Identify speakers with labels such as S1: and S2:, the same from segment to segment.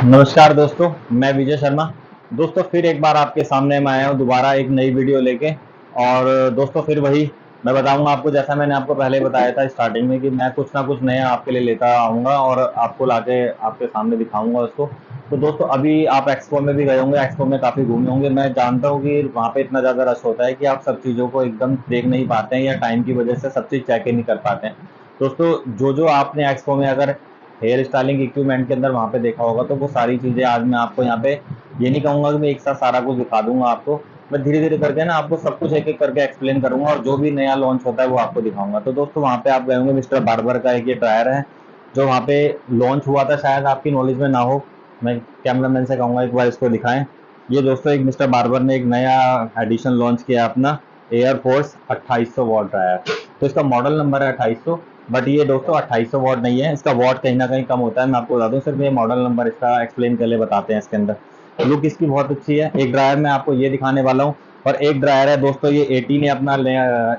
S1: नमस्कार दोस्तों, मैं विजय शर्मा। दोस्तों फिर एक बार आपके सामने मैं आया हूँ दोबारा एक नई वीडियो लेके। और दोस्तों फिर वही मैं बताऊंगा आपको, जैसा मैंने आपको पहले बताया था स्टार्टिंग में कि मैं कुछ ना कुछ नया आपके लिए लेता आऊँगा और आपको लाके आपके सामने दिखाऊंगा उसको। तो दोस्तों अभी आप एक्सपो में भी गए होंगे, एक्सपो में काफ़ी घूमे होंगे। मैं जानता हूँ कि वहाँ पे इतना ज़्यादा रश होता है कि आप सब चीज़ों को एकदम देख नहीं पाते हैं या टाइम की वजह से सब चीज़ चेक ही नहीं कर पाते हैं। दोस्तों जो जो आपने एक्सपो में अगर हेयर स्टाइलिंग इक्विपमेंट के अंदर वहाँ पे देखा होगा, तो वो सारी चीज़ें आज मैं आपको यहाँ पे ये नहीं कहूँगा कि मैं एक साथ सारा कुछ दिखा दूंगा आपको। मैं धीरे धीरे करके ना आपको सब कुछ एक एक करके एक्सप्लेन करूंगा और जो भी नया लॉन्च होता है वो आपको दिखाऊंगा। तो दोस्तों वहाँ पे आप गए होंगे, मिस्टर बार्बर का एक ये ड्रायर है जो वहाँ पे लॉन्च हुआ था, शायद आपकी नॉलेज में ना हो। मैं कैमरामैन से कहूँगा एक बार इसको दिखाएं। ये दोस्तों एक मिस्टर बार्बर ने एक नया एडिशन लॉन्च किया अपना एयरफोर्स 2800 वॉट ड्रायर। तो इसका मॉडल नंबर है 2800, बट ये दोस्तों 2800 वॉट नहीं है, इसका वॉट कहीं ना कहीं कम होता है। मैं आपको बता दूं, सिर्फ ये मॉडल नंबर इसका एक्सप्लेन कर ले बताते हैं। इसके अंदर लुक इसकी बहुत अच्छी है। एक ड्रायर मैं आपको ये दिखाने वाला हूँ और एक ड्रायर है दोस्तों, ये एटी ने अपना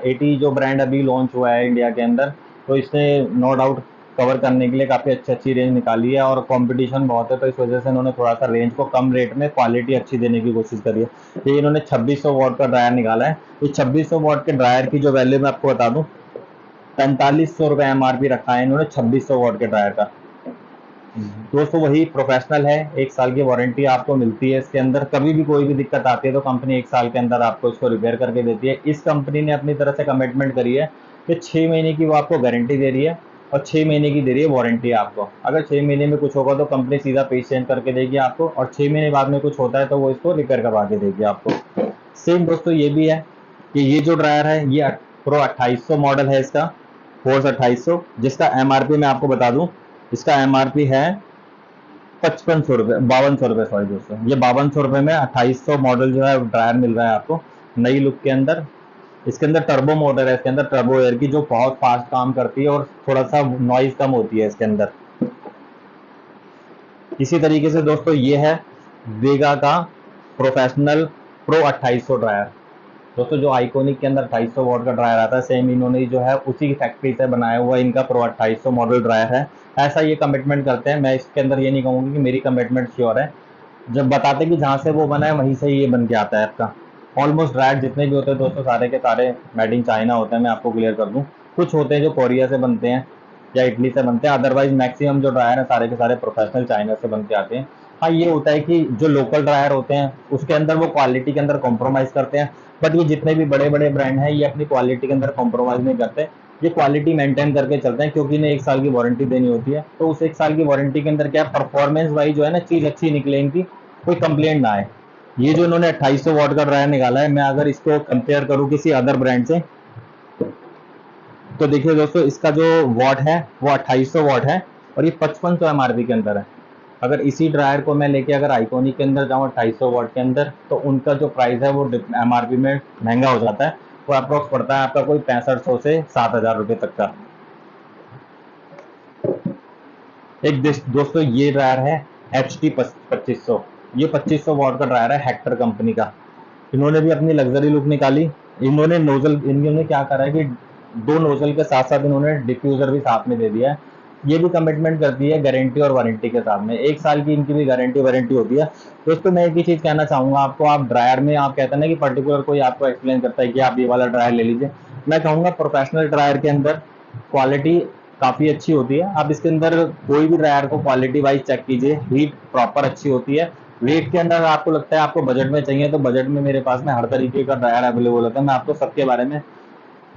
S1: एटी जो ब्रांड अभी लॉन्च हुआ है इंडिया के अंदर, तो इसने नो डाउट कवर करने के लिए काफ़ी अच्छी अच्छी रेंज निकाली है और कंपटीशन बहुत है, तो इस वजह से इन्होंने थोड़ा सा रेंज को कम रेट में क्वालिटी अच्छी देने की कोशिश करी है। तो इन्होंने 2600 वॉट का ड्रायर निकाला है। इस 2600 वॉट के ड्रायर की जो वैल्यू मैं आपको बता दूं, 4500 रुपये एमआरपी रखा है इन्होंने 2600 वॉट के ड्रायर का। दोस्तों वही प्रोफेशनल है, 1 साल की वारंटी आपको मिलती है इसके अंदर। कभी भी कोई भी दिक्कत आती है तो कंपनी 1 साल के अंदर आपको इसको रिपेयर करके देती है। इस कंपनी ने अपनी तरफ से कमिटमेंट करी है कि 6 महीने की वो आपको गारंटी दे रही है और 6 महीने की दे रही है वारंटी आपको। अगर 6 महीने में कुछ होगा तो कंपनी सीधा पीस चेंज करके देगी आपको, और 6 महीने बाद में कुछ होता है तो वो इसको रिपेयर करवा के देगी आपको। सेम दोस्तों ये भी है कि ये जो ड्रायर है ये प्रो 2800 मॉडल है इसका, फोर्स 2800, जिसका एमआरपी मैं आपको बता दूं, इसका एमआरपी है 5500 रुपये, 5200 रुपये, सॉरी दोस्तों, ये 5200 रुपये में 2800 मॉडल जो है ड्रायर मिल रहा है आपको नई लुक के अंदर। इसके अंदर टर्बो मोटर है, इसके अंदर टर्बो एयर की, जो बहुत फास्ट काम करती है और थोड़ा सा नॉइज कम होती है इसके अंदर। इसी तरीके से दोस्तों ये है वेगा का प्रोफेशनल प्रो 2800 ड्रायर। दोस्तों जो आइकोनिक के अंदर 2800 वॉट का ड्रायर आता है, सेम इन्होंने जो है उसी फैक्ट्री से बनाया हुआ इनका प्रो 2800 मॉडल ड्रायर है। ऐसा ये कमिटमेंट करते हैं। मैं इसके अंदर ये नहीं कहूँगी कि मेरी कमिटमेंट श्योर है, जब बताते कि जहाँ से वो बना है वहीं से ये बन के आता है आपका। ऑलमोस्ट ड्रायर जितने भी होते हैं दोस्तों, सारे के सारे मेड इन चाइना होते हैं। मैं आपको क्लियर कर दूँ, कुछ होते हैं जो कोरिया से बनते हैं या इटली से बनते हैं, अदरवाइज मैक्सिमम जो ड्रायर है सारे के सारे प्रोफेशनल चाइना से बन के आते हैं। हाँ ये होता है कि जो लोकल ड्रायर होते हैं उसके अंदर वो क्वालिटी के अंदर कॉम्प्रोमाइज़ करते हैं, बट ये जितने भी बड़े बड़े ब्रांड हैं ये अपनी क्वालिटी के अंदर कॉम्प्रोमाइज़ नहीं करते। ये क्वालिटी मेंटेन करके चलते हैं, क्योंकि इन्हें 1 साल की वारंटी देनी होती है। तो उस 1 साल की वारंटी के अंदर क्या परफॉर्मेंस वाइज जो है ना चीज़ अच्छी निकले, इनकी कोई कंप्लेंट ना आए। ये जो इन्होंने 2800 वॉट का ड्रायर निकाला है, मैं अगर इसको कंपेयर करूँ किसी अदर ब्रांड से, तो देखिए दोस्तों इसका जो वॉट है वो 2800 वॉट है और ये 5500 एमआरपी के अंदर है। अगर इसी ड्रायर को मैं लेके अगर आइकोनिक के अंदर जाऊँ 2800 वॉट के अंदर, तो उनका जो प्राइस है वो एमआरपी में महंगा हो जाता है। वो अप्रोक्स पड़ता है आपका कोई 6500 से 7000 रुपये तक का। एक दोस्तों ये ड्रायर है एच टी 2500। ये 2500 वॉट का ड्रायर है हेक्टर कंपनी का। इन्होंने भी अपनी लग्जरी लुक निकाली। इन्होंने क्या करा है कि 2 नोजल के साथ साथ इन्होंने डिफ्यूजर भी साथ में दे दिया है। ये भी कमिटमेंट करती है गारंटी और वारंटी के साथ में, 1 साल की इनकी भी गारंटी वारंटी होती है। दोस्तों मैं एक ही चीज़ कहना चाहूँगा आपको, आप ड्रायर में आप कहते हैं ना कि पर्टिकुलर कोई आपको एक्सप्लेन करता है कि आप ये वाला ड्रायर ले लीजिए, मैं कहूँगा प्रोफेशनल ड्रायर के अंदर क्वालिटी काफ़ी अच्छी होती है। आप इसके अंदर कोई भी ड्रायर को क्वालिटी वाइज चेक कीजिए, हीट प्रॉपर अच्छी होती है। रेट के अंदर आपको लगता है आपको बजट में चाहिए, तो बजट में मेरे पास में हर तरीके का ड्रायर अवेलेबल होता है। मैं आपको सबके बारे में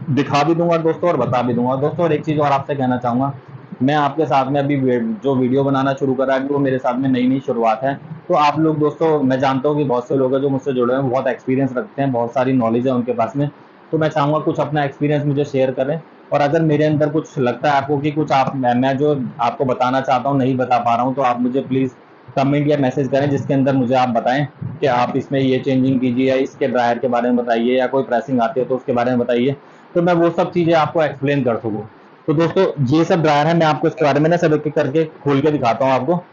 S1: दिखा भी दूंगा दोस्तों और बता भी दूंगा दोस्तों। और एक चीज़ और आपसे कहना चाहूँगा, मैं आपके साथ में अभी जो वीडियो बनाना शुरू करा है वो मेरे साथ में नई नई शुरुआत है। तो आप लोग दोस्तों, मैं जानता हूँ कि बहुत से लोग हैं जो मुझसे जुड़े हैं, बहुत एक्सपीरियंस रखते हैं, बहुत सारी नॉलेज है उनके पास में। तो मैं चाहूँगा कुछ अपना एक्सपीरियंस मुझे शेयर करें, और अगर मेरे अंदर कुछ लगता है आपको कि कुछ मैं जो आपको बताना चाहता हूँ नहीं बता पा रहा हूँ, तो आप मुझे प्लीज़ कमेंट या मैसेज करें, जिसके अंदर मुझे आप बताएं कि आप इसमें ये चेंजिंग कीजिए या इसके ड्रायर के बारे में बताइए, या कोई प्रेसिंग आती है तो उसके बारे में बताइए, तो मैं वो सब चीज़ें आपको एक्सप्लेन कर सकूँ। तो दोस्तों ये सब ड्रायर है, मैं आपको इसके बारे में ना सब एक एक करके खोल के दिखाता हूँ आपको।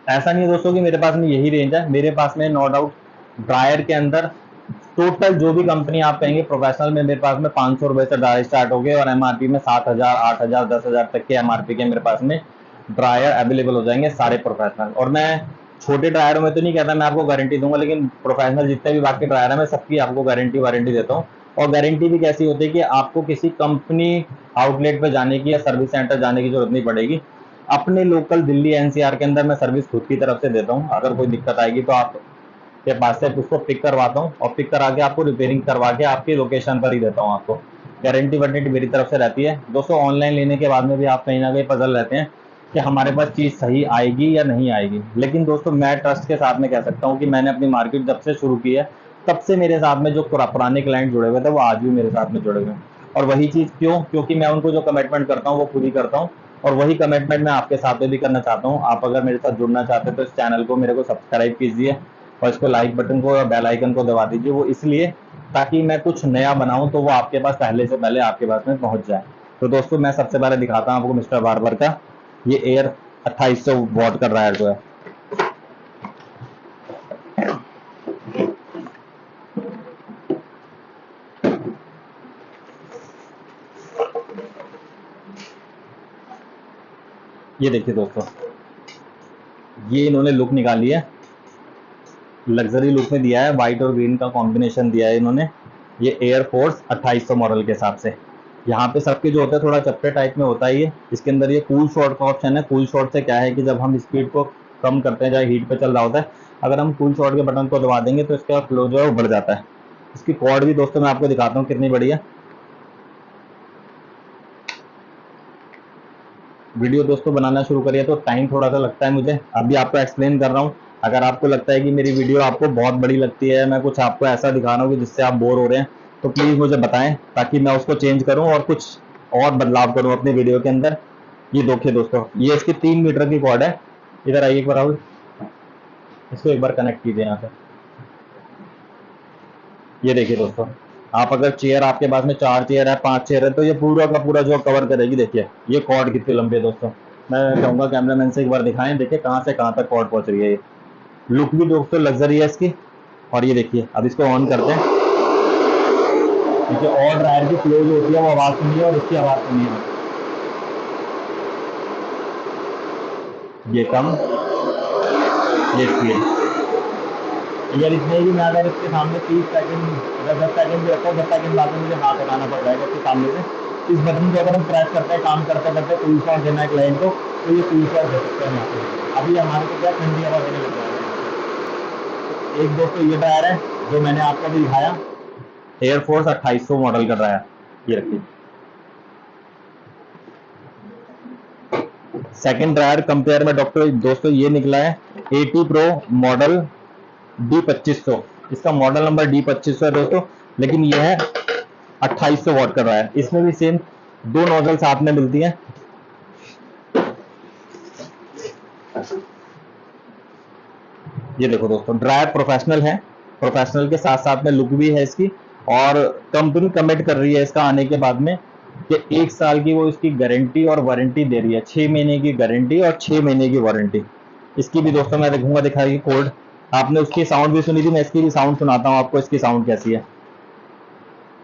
S1: ऐसा नहीं है दोस्तों कि मेरे पास में यही रेंज है, मेरे पास में नो डाउट ड्रायर के अंदर टोटल जो भी कंपनी आप कहेंगे प्रोफेशनल में, मेरे पास में 500 रुपये से ड्रायर स्टार्ट हो गए और एमआरपी में 7000, 8000, 10,000 तक के एमआरपी के मेरे पास में ड्रायर अवेलेबल हो जाएंगे सारे प्रोफेशनल। और मैं छोटे ड्रायरों में तो नहीं कहता मैं आपको गारंटी दूंगा, लेकिन प्रोफेशनल जितने भी बाकी ड्रायर है मैं सबकी आपको गारंटी वारंटी देता हूँ। और गारंटी भी कैसी होती है कि आपको किसी कंपनी आउटलेट पे जाने की या सर्विस सेंटर जाने की जरूरत नहीं पड़ेगी। अपने लोकल दिल्ली एनसीआर के अंदर मैं सर्विस खुद की तरफ से देता हूँ। अगर कोई दिक्कत आएगी तो आप के पास से उसको पिक करवाता हूँ और पिक करा के आपको रिपेयरिंग करवा के आपकी लोकेशन पर ही देता हूँ। आपको गारंटी वारंटी मेरी तरफ से रहती है। दोस्तों ऑनलाइन लेने के बाद में भी आप कहीं ना कहीं पजल रहते हैं कि हमारे पास चीज़ सही आएगी या नहीं आएगी, लेकिन दोस्तों मैं ट्रस्ट के साथ में कह सकता हूँ कि मैंने अपनी मार्केट जब से शुरू की है तब से मेरे साथ में जो पुराने क्लाइंट जुड़े हुए थे वो आज भी मेरे साथ में जुड़े हुए हैं। और वही चीज़ क्यों, क्योंकि मैं उनको जो कमिटमेंट करता हूँ वो पूरी करता हूँ। और वही कमिटमेंट मैं आपके साथ में भी करना चाहता हूँ। आप अगर मेरे साथ जुड़ना चाहते हैं तो इस चैनल को मेरे को सब्सक्राइब कीजिए और इसको लाइक बटन को या बेल आइकन को दबा दीजिए। वो इसलिए ताकि मैं कुछ नया बनाऊं तो वो आपके पास पहले से पहले आपके पास में पहुंच जाए। तो दोस्तों मैं सबसे पहले दिखाता हूं आपको मिस्टर बार्बर का ये एयर 2800 वॉट का ड्रायर जो है। ये देखिए दोस्तों, ये इन्होंने लुक निकाली है, लग्जरी लुक में दिया है, व्हाइट और ग्रीन का कॉम्बिनेशन दिया है इन्होंने। ये एयरफोर्स 2800 मॉडल के हिसाब से। यहाँ पे सबके जो होता है थोड़ा चपटे टाइप में होता है ये। इसके अंदर ये कूल शॉट का ऑप्शन है। कूल शॉट से क्या है कि जब हम स्पीड को कम करते हैं, चाहे हीट पे चल रहा होता है, अगर हम कूल शॉट के बटन को दबा देंगे तो इसका फ्लो जो है वो बढ़ जाता है। इसकी कॉर्ड भी दोस्तों मैं आपको दिखाता हूँ कितनी बड़ी है। वीडियो दोस्तों बनाना शुरू करिए तो टाइम थोड़ा सा लगता है मुझे, अभी आपको एक्सप्लेन कर रहा हूँ। अगर आपको लगता है कि मेरी वीडियो आपको बहुत बड़ी लगती है, मैं कुछ आपको ऐसा दिखा रहा हूँ कि जिससे आप बोर हो रहे हैं, तो प्लीज़ मुझे बताएं ताकि मैं उसको चेंज करूँ और कुछ और बदलाव करूँ अपनी वीडियो के अंदर। ये देखिए दोस्तों, ये इसकी 3 मीटर की कॉर्ड है। इधर आइए एक बार, राहुल इसको एक बार कनेक्ट कीजिए यहाँ से। ये देखिए दोस्तों, आप अगर चेयर आपके पास में 4 चेयर है 5 चेयर है तो ये पूरा का पूरा जो कवर करेगी। देखिए ये कॉर्ड कितनी लंबी है दोस्तों। मैं कहूँगा कैमरामैन से एक बार दिखाएं, देखिए कहाँ से कहाँ तक कॉर्ड पहुँच रही है। ये लुक भी दोस्तों लग्जरी है इसकी। और ये देखिए अब इसको ऑन करते हैं। देखिए और ड्रायर की फ्लो जो होती है वो आवाज़ सुनिए और इसकी आवाज़ सुनिए। ये कम, ये स्पीड। यार इसमें भी मैं अगर इसके सामने 30 सेकंड अगर 10 सेकंड भी रखता हूँ, 10 सेकंड बाद में मुझे हाथ हटाना पड़ जाएगा इसके सामने से। इस बटन को अगर हम प्रेस करते हैं काम करते करते कूल शॉट देना है क्लाइंट को, तो ये कूल शॉट दे सकते हैं यहाँ पे। अभी हमारे को क्या ठंडी हवा देने लग जाएगा। एक दोस्तों ये ड्रायर है जो मैंने आपको अभी दिखाया, एयरफोर्स 2800 मॉडल का ड्रायर। ये रखिए सेकंड ड्रायर कंपेयर में डॉक्टर दोस्तों ये निकला है 80 प्रो मॉडल D2500। इसका मॉडल नंबर D2500 है दोस्तों, लेकिन यह है 2800 वॉट का ड्रायर। इसमें भी सेम 2 नोजल साथ में मिलती है। ये देखो दोस्तों, ड्रायर प्रोफेशनल है, प्रोफेशनल के साथ साथ में लुक भी है इसकी। और कंपनी कमिट कर रही है इसका आने के बाद में कि 1 साल की वो इसकी गारंटी और वारंटी दे रही है। 6 महीने की गारंटी और 6 महीने की वारंटी। इसकी भी दोस्तों मैं देखूंगा, दिखाइए कोड। आपने उसकी साउंड भी सुनी थी, मैं इसकी भी साउंड सुनाता हूँ आपको, इसकी साउंड कैसी है।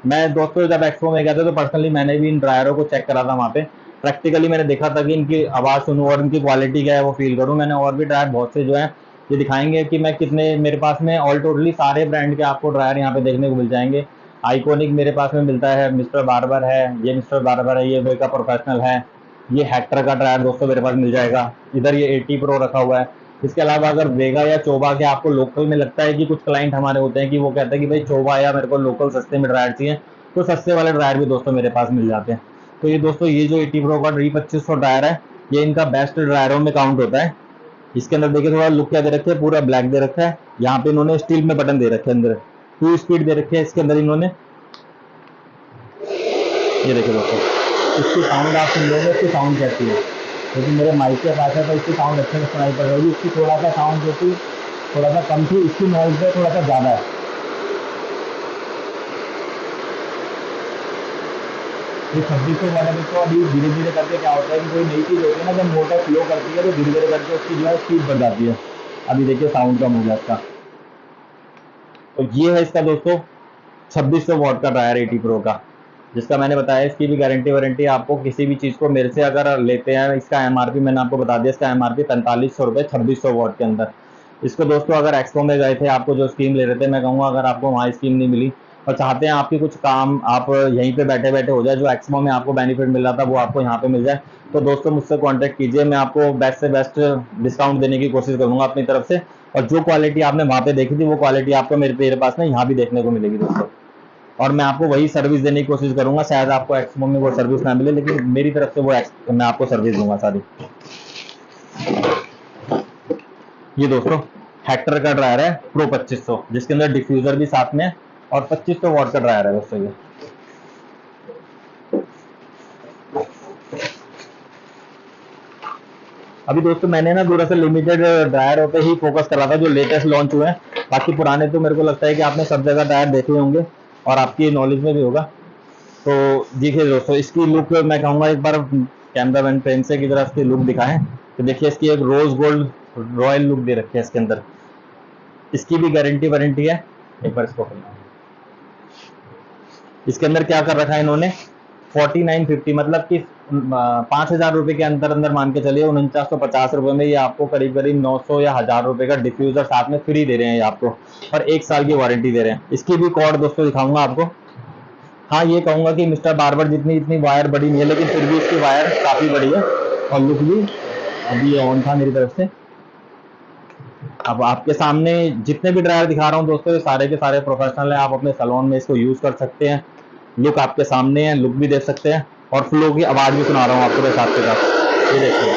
S1: मैं दोस्तों जब एक्सपो में गया था तो पर्सनली मैंने भी इन ड्रायरों को चेक करा था वहाँ पे। प्रैक्टिकली मैंने देखा था कि इनकी आवाज़ सुनूं और इनकी क्वालिटी क्या है वो फील करूं। मैंने और भी ड्रायर बहुत से जो है ये दिखाएंगे कि मैं कितने, मेरे पास में ऑल टोटली सारे ब्रांड के आपको ड्रायर यहाँ पे देखने को मिल जाएंगे। आइकॉनिक मेरे पास में मिलता है, मिस्टर बार्बर है, ये मिस्टर बार्बर है, ये वेगा प्रोफेशनल है, ये हेक्टर का ड्रायर दोस्तों मेरे पास मिल जाएगा। इधर ये 80 प्रो रखा हुआ है। इसके अलावा अगर वेगा या चोबा के आपको लोकल में लगता है कि कुछ क्लाइंट हमारे होते हैं कि वो कहते हैं कि भाई चोबा या मेरे को लोकल सस्ते में ड्रायर चाहिए, तो सस्ते वाले ड्रायर भी दोस्तों मेरे पास मिल जाते हैं। तो ये दोस्तों ये जो 80 प्रो का D2500 ड्रायर है, ये इनका बेस्ट ड्रायरों में काउंट होता है। इसके अंदर देखिए थोड़ा लुक क्या दे रखे है, पूरा ब्लैक दे रखा है। यहाँ पे इन्होंने स्टील में बटन दे रखे हैं, अंदर 2 स्पीड दे रखे है इसके अंदर इन्होंने। ये देखिए दोस्तों, इसकी साउंड आप सुन लोगे, इसकी साउंड कैसी है, क्योंकि मेरे माइक के पास है तो इसकी साउंड अच्छे से सुनाई पड़ रही है। इसकी थोड़ा सा साउंड जो थी थोड़ा सा कम थी, इसकी नॉइज है थोड़ा सा ज़्यादा है। ये 2600 मॉडल तो अभी धीरे धीरे करके क्या होता है कि कोई नई चीज़ होती है ना, जब मोटर फ्लो करती है तो धीरे धीरे करके उसकी जो है स्पीड बढ़ जाती है। अभी देखिए साउंड कम हो गया इसका। तो ये है इसका दोस्तों 2600 वॉट का ड्रायर 80 प्रो का। जिसका मैंने बताया इसकी भी गारंटी वारंटी आपको किसी भी चीज़ को मेरे से अगर लेते हैं। इसका एमआरपी मैंने आपको बता दिया, इसका एमआरपी 4500 रुपये 2600 वॉट के अंदर। इसको दोस्तों अगर एक्सपो में गए थे, आपको जो स्कीम ले रहे थे, मैं कहूँगा अगर आपको वहाँ स्कीम नहीं मिली और चाहते हैं आपकी कुछ काम आप यहीं पे बैठे बैठे हो जाए, जो एक्सपो में आपको बेनिफिट मिल रहा था वो आपको यहाँ पे मिल जाए, तो दोस्तों मुझसे कांटेक्ट कीजिए। मैं आपको बेस्ट से बेस्ट डिस्काउंट देने की कोशिश करूँगा अपनी तरफ से। और जो क्वालिटी आपने वहाँ पे देखी थी वो क्वालिटी आपको मेरे पास में यहाँ भी देखने को मिलेगी दोस्तों। और मैं आपको वही सर्विस देने की कोशिश करूंगा। शायद आपको एक्सपो में वो सर्विस ना मिले, लेकिन मेरी तरफ से वो मैं आपको सर्विस दूंगा सारी। ये दोस्तों हेक्टर का ड्रायर है प्रो 2500, जिसके अंदर डिफ्यूजर भी साथ में है और 2500 वॉट का ड्रायर है दोस्तों ये। अभी दोस्तों मैंने ना दरअसल लिमिटेड ड्रायरों पे ही फोकस करा था जो लेटेस्ट लॉन्च हुए हैं। बाकी पुराने तो मेरे को लगता है कि आपने सब जगह ड्रायर देखे होंगे और आपकी नॉलेज में भी होगा। तो देखिए दोस्तों इसकी लुक मैं कहूँगा एक बार कैमरा मैन फ्रेम से की तरह इसकी लुक दिखाएं। तो देखिए इसकी एक रोज गोल्ड रॉयल लुक दे रखी है इसके अंदर। इसकी भी गारंटी वारंटी है। एक बार इसको खोलना। इसके अंदर क्या कर रखा है इन्होंने 4950, मतलब कि 5000 रुपए के अंदर अंदर मान के चलिए 4950 रुपए में ये आपको करीब करीब 900 या 1000 रुपए का डिफ्यूजर साथ में फ्री दे रहे हैं ये आपको, और 1 साल की वारंटी दे रहे हैं। इसकी भी कॉर्ड दोस्तों दिखाऊंगा आपको। हाँ ये कहूंगा कि मिस्टर बार्बर जितनी इतनी वायर बड़ी नहीं है, लेकिन फिर भी इसकी वायर काफी बड़ी है और लुक भी। अभी ये ऑन था मेरी तरफ से। अब आपके सामने जितने भी ड्रायर दिखा रहा हूँ दोस्तों ये सारे के सारे प्रोफेशनल है। आप अपने सैलून में इसको यूज कर सकते हैं। लुक आपके सामने है, लुक भी देख सकते हैं और फ्लो की आवाज भी सुना रहा हूँ आपको साथ के साथ। ये देखिए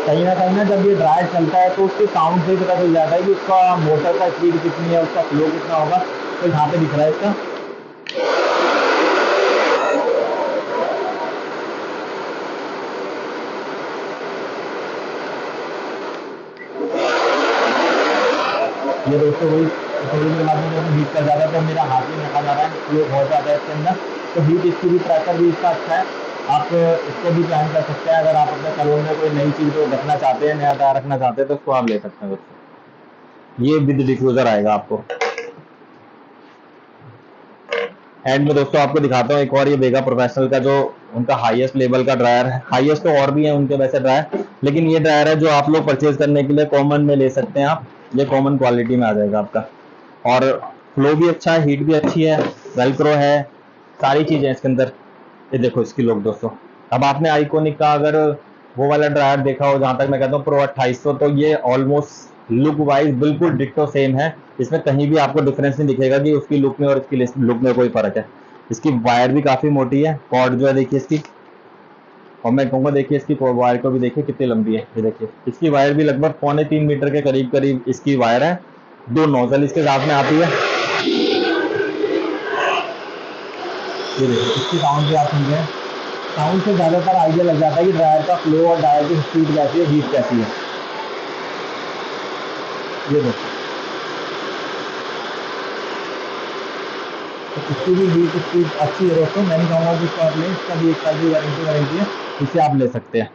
S1: कहीं ना जब ये ड्रायर चलता है तो उसके साउंड से पता चल जाता है कि उसका मोटर का स्पीड कितनी है, उसका फ्लो कितना होगा। तो यहाँ पे दिख रहा है इसका। ये दोस्तों वही थोड़ी देर बाद में हीट कर जाता है तो मेरा हाथ भी रखा जा रहा है, फ्लो बहुत ज़्यादा है इसके अंदर। तो हीट इसकी भी प्रेशर भी इसका अच्छा है। आप इसको भी प्लान कर सकते हैं। अगर आप अपने सैलून में कोई नई चीज़ को रखना चाहते हैं, नया टायर रखना चाहते हैं, तो उसको आप ले सकते हैं दोस्तों। ये विद डिफ्यूजर आएगा आपको। एंड में दोस्तों आपको दिखाता हूँ एक और, ये वेगा प्रोफेशनल का जो उनका हाईएस्ट लेवल का ड्रायर है। हाईएस्ट तो और भी है उनके वैसे ड्रायर, लेकिन ये ड्रायर है जो आप लोग परचेज करने के लिए कॉमन में ले सकते हैं आप। ये कॉमन क्वालिटी में आ जाएगा आपका और फ्लो भी अच्छा है, हीट भी अच्छी है, वेलक्रो है, सारी चीजें इसके अंदर। ये देखो इसकी लुक दोस्तों। अब आपने आइकॉनिक का अगर वो वाला ड्रायर देखा हो, जहां तक मैं कहता हूँ प्रो 2800, तो ये ऑलमोस्ट लुक वाइज बिल्कुल डिट्टो सेम है। इसमें कहीं भी आपको डिफरेंस नहीं दिखेगा कि उसकी लुक में और इसकी लुक में कोई फर्क है। इसकी वायर भी काफी मोटी है, कॉर्ड जो है देखिए इसकी। और मैं कहूँगा देखिए इसकी वायर को भी देखिए कितनी लंबी है। ये देखिए इसकी वायर भी लगभग 2.25 मीटर के करीब करीब इसकी वायर है। 2 नोजल इसके साथ में आती है। ये देखिए इसकी साउंड भी आप सुन रहे हैं। साउंड से ज्यादातर आइडिया लग जाता है कि ड्रायर का फ्लो और ड्रायर की स्पीड कैसी है, हीट कैसी है। ये देखिए तो इसकी भी हीट स्पीड अच्छी है दोस्तों। मैं नहीं कहूँगा कि इसको आप लें, इसका भी 1 साल की वारंटी है, इसे आप ले सकते हैं।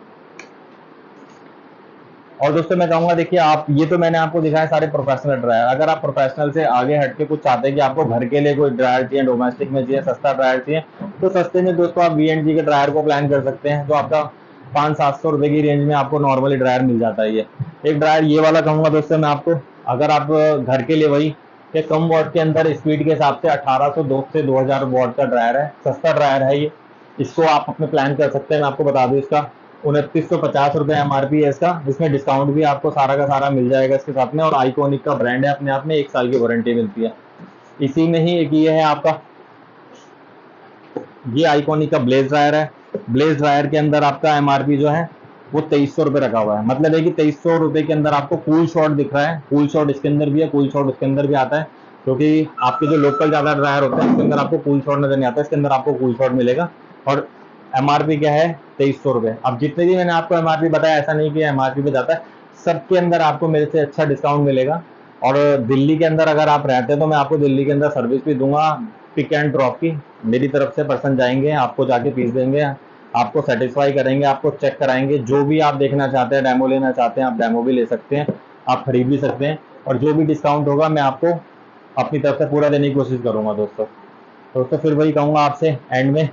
S1: और दोस्तों मैं कहूँगा देखिए आप, ये तो मैंने आपको दिखाया सारे प्रोफेशनल ड्रायर। अगर आप प्रोफेशनल से आगे हट के कुछ चाहते हैं कि आपको घर के लिए कोई ड्रायर चाहिए, डोमेस्टिक में चाहिए, सस्ता ड्रायर चाहिए, तो सस्ते में दोस्तों आप V&G के ड्रायर को प्लान कर सकते हैं, जो आपका 500-700 रुपए की रेंज में आपको नॉर्मली ड्रायर मिल जाता है। ये एक ड्रायर ये वाला कहूँगा दोस्तों मैं आपको, अगर आप घर के लिए वही कि कम वॉट के अंदर स्पीड के हिसाब से 1802 से 2000 वॉट का ड्रायर है, सस्ता ड्रायर है ये। इसको आप अपने प्लान कर सकते हैं। मैं आपको बता दूं इसका 2950 रुपये MRP है इसका। इसमें डिस्काउंट भी आपको सारा का सारा मिल जाएगा इसके साथ में। और आइकॉनिक का ब्रांड है, अपने आप में 1 साल की वारंटी मिलती है। इसी में ही एक ये है आपका, ये आइकॉनिक का ब्लेज ड्रायर है। ब्लेज ड्रायर के अंदर आपका MRP जो है वो 2300 रुपये रखा हुआ है। मतलब है कि 2300 रुपये के अंदर आपको कूल शॉट दिख रहा है। कूल शॉट इसके अंदर भी है, कूल शॉट इसके अंदर भी आता है, क्योंकि आपके जो लोकल ज्यादा ड्रायर होते हैं उसके अंदर आपको कूल शॉट नजर नहीं आता, इसके अंदर आपको कूल शॉट मिलेगा। और MRP क्या है 2300 रुपये। अब जितने भी मैंने आपको MRP बताया, ऐसा नहीं कि MRP पे जाता है, सबके अंदर आपको मेरे से अच्छा डिस्काउंट मिलेगा। और दिल्ली के अंदर अगर आप रहते हैं तो मैं आपको दिल्ली के अंदर सर्विस भी दूंगा, पिक एंड ड्रॉप की। मेरी तरफ से पर्सन जाएंगे, आपको जाके पीस देंगे, आपको सेटिस्फाई करेंगे, आपको चेक कराएंगे। जो भी आप देखना चाहते हैं, डेमो लेना चाहते हैं, आप डेमो भी ले सकते हैं, आप खरीद भी सकते हैं। और जो भी डिस्काउंट होगा मैं आपको अपनी तरफ से पूरा देने की कोशिश करूंगा दोस्तों। फिर वही कहूंगा आपसे एंड में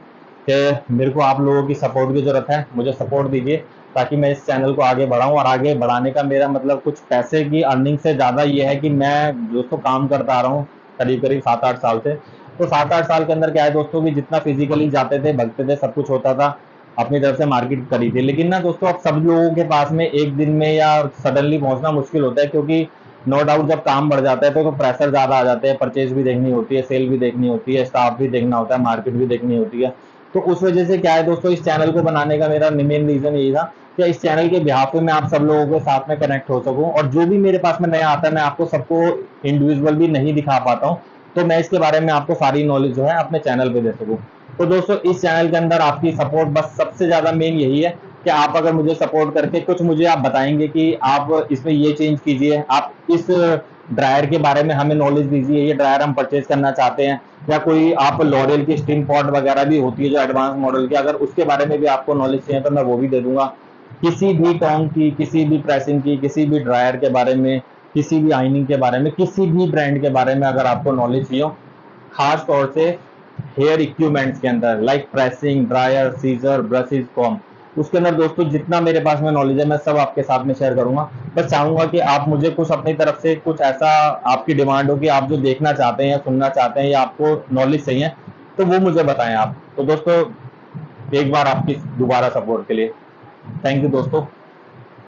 S1: कि मेरे को आप लोगों की सपोर्ट की ज़रूरत है, मुझे सपोर्ट दीजिए ताकि मैं इस चैनल को आगे बढ़ाऊँ। और आगे बढ़ाने का मेरा मतलब कुछ पैसे की अर्निंग से ज़्यादा ये है कि मैं दोस्तों काम करता आ रहा हूँ करीब-करीब 7-8 साल से। तो 7-8 साल के अंदर क्या है दोस्तों कि जितना फिज़िकली जाते थे, भगते थे, सब कुछ होता था, अपनी तरफ से मार्केट करी थी। लेकिन ना दोस्तों अब सब लोगों के पास में एक दिन में या सडनली पहुँचना मुश्किल होता है, क्योंकि नो डाउट जब काम बढ़ जाता है तो प्रेशर ज़्यादा आ जाते हैं, परचेज़ भी देखनी होती है, सेल भी देखनी होती है, स्टाफ भी देखना होता है, मार्केट भी देखनी होती है। तो उस वजह से क्या है दोस्तों, इस चैनल को बनाने का मेरा मेन रीज़न यही था कि इस चैनल के बिहाफ पे मैं आप सब लोगों के साथ में कनेक्ट हो सकूँ, और जो भी मेरे पास में नया आता है मैं आपको सबको इंडिविजुअल भी नहीं दिखा पाता हूँ, तो मैं इसके बारे में आपको सारी नॉलेज जो है अपने चैनल पे दे सकूँ। तो दोस्तों इस चैनल के अंदर आपकी सपोर्ट बस सबसे ज़्यादा मेन यही है कि आप अगर मुझे सपोर्ट करके कुछ मुझे आप बताएंगे कि आप इसमें ये चेंज कीजिए, आप इस ड्रायर के बारे में हमें नॉलेज दीजिए, ये ड्रायर हम परचेज करना चाहते हैं, या कोई आप लॉरियल की स्टीम पॉट वगैरह भी होती है जो एडवांस मॉडल की, अगर उसके बारे में भी आपको नॉलेज चाहिए तो मैं वो भी दे दूंगा। किसी भी टोंग की, किसी भी प्रेसिंग की, किसी भी ड्रायर के बारे में, किसी भी आइनिंग के बारे में, किसी भी ब्रांड के बारे में अगर आपको नॉलेज चाहिए हो, खास तौर से हेयर इक्विपमेंट्स के अंदर like pressing, dryer, scissor, brushes, comb, उसके अंदर दोस्तों जितना मेरे पास में नॉलेज है मैं सब आपके साथ में शेयर करूंगा। बस चाहूंगा कि आप मुझे कुछ अपनी तरफ से कुछ ऐसा आपकी डिमांड हो कि आप जो देखना चाहते हैं या सुनना चाहते हैं या आपको नॉलेज चाहिए, तो वो मुझे बताएं आप। तो दोस्तों एक बार आपकी दोबारा सपोर्ट के लिए थैंक यू दोस्तों।